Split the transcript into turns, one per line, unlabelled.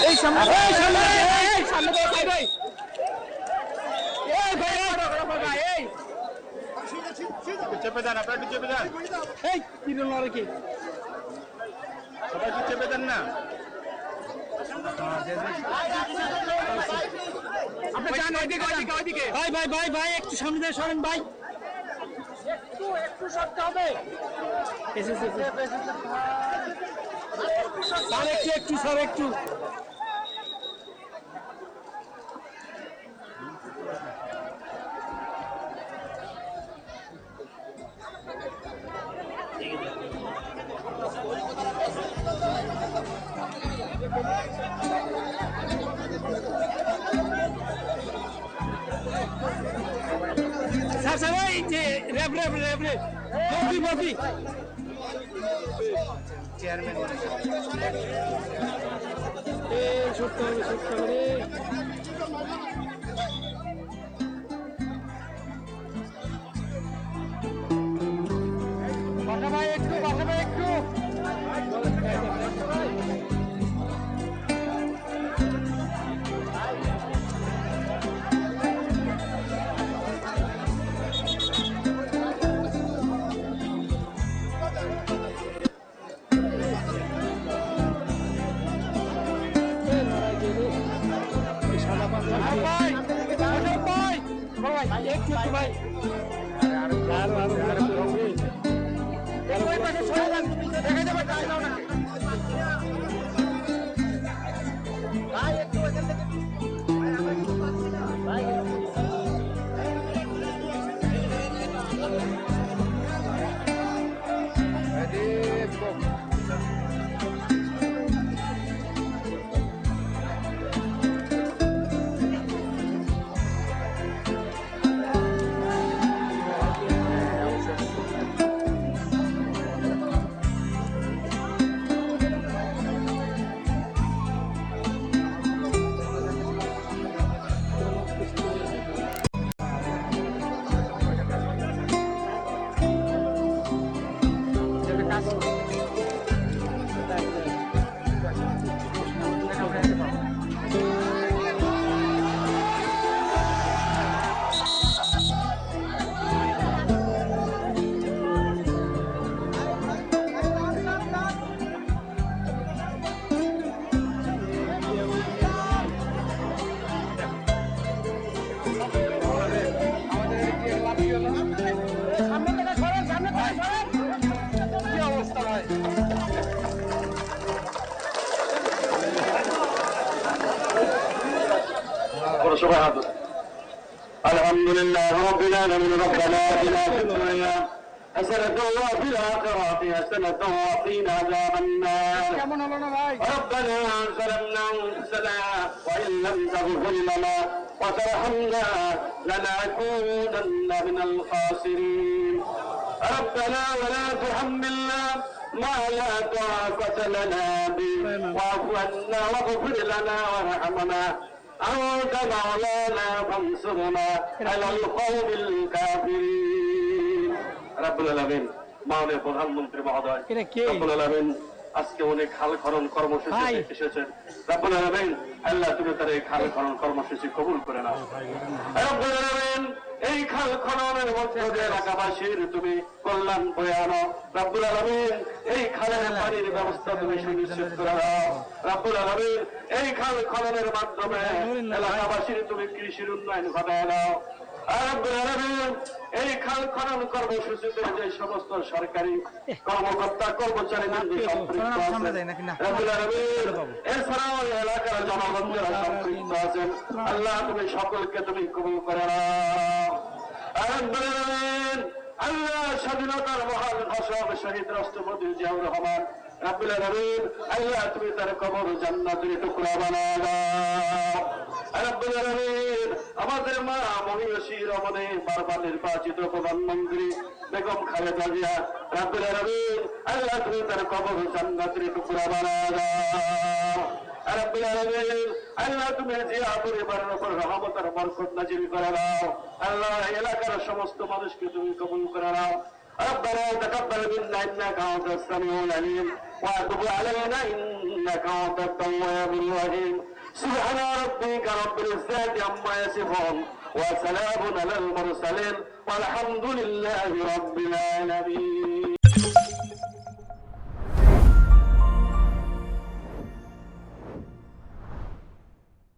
এই সামনে
চেপে দেন, আপনার একটু চেপে দেন।
এই কিরণ আর কি
সবাই একটু চেপে দেন না।
আপনি যান ওইদিকে। ভাই ভাই ভাই ভাই একটু সামনে দিয়ে সরেন ভাই। একটু সরতে হবে। স্যার একটু স্যার একটু। স্যার স্যার এই যে রেপ বলবি
চেয়ারম্যান
সত্য হবে বাসা ভাই একটু
الحمد لله رب العالمين ربنا آتنا في الدنيا حسنة وفي الآخرة حسنة وقنا عذاب النار ربنا ظلمنا أنفسنا وإن لم تغفر لنا وترحمنا لنكونن من الخاسرين ربنا ولا تحملنا ما لا طاقة لنا به واعف عنا واغفر لنا وارحمنا أنت مولانا فانصرنا على القوم الكافرين رب العالمين মাননীয় প্রধানমন্ত্রী মহোদয় রব্বুল আলামিন আজকে অনেক খাল খনন কর্মসূচি এসেছেন রব্বুল আলামিন আল্লাহ তুমি তার এই খাল খনন কর্মসূচি কবুল করে নাও রব্বুল আলামিন এই খাল খননের মধ্যে দিয়ে এলাকাবাসীর তুমি কল্যাণ বয়ে আনো রব্বুল আলামিন এই খালের পানির ব্যবস্থা তুমি সুনিশ্চিত করে দাও রব্বুল আলামিন এই খাল খননের মাধ্যমে এলাকাবাসীর তুমি কৃষির উন্নয়ন ঘটায় দাও রব্বুল আলামিন এই খাল খনন কর্মসূচিতে যে সমস্ত সরকারি কর্মকর্তা কর্মচারী সম্পৃক্ত আছেন রব্বুল আলামিন এছাড়াও এলাকার জনগণ যারা সম্পৃক্ত আছেন আল্লাহ তুমি সকলকে তুমি কবুল করে নাও রব্বুল আলামিন আল্লাহ স্বাধীনতার মহান ঘোষক শহীদ রাষ্ট্রপতি জিয়াউর রহমান রব্বুল আলামিন আল্লাহ তুমি তার কবর জান্নাতের টুকরা বানায় দাও রব্বুল আলামিন আমাদের মা মহিষী রমণী বারবার নির্বাচিত প্রধানমন্ত্রী বেগম খালেদা জিয়া রব্বুল আলামিন আল্লাহ তুমি তার কবর জান্নাতের টুকরা বানায় দাও রব্বুল আলামিন আল্লাহ তুমি জিয়া পরিবারের উপর রহমতের বরকত নাজিল করে দাও আল্লাহ এলাকার সমস্ত মানুষকে তুমি কবুল করে নাও ربنا تقبل منا انك انت السميع العليم وتب علينا إنك أنت التواب الرحيم سبحان ربك رب العزة عما يصفون وسلام على المرسلين والحمد لله رب العالمين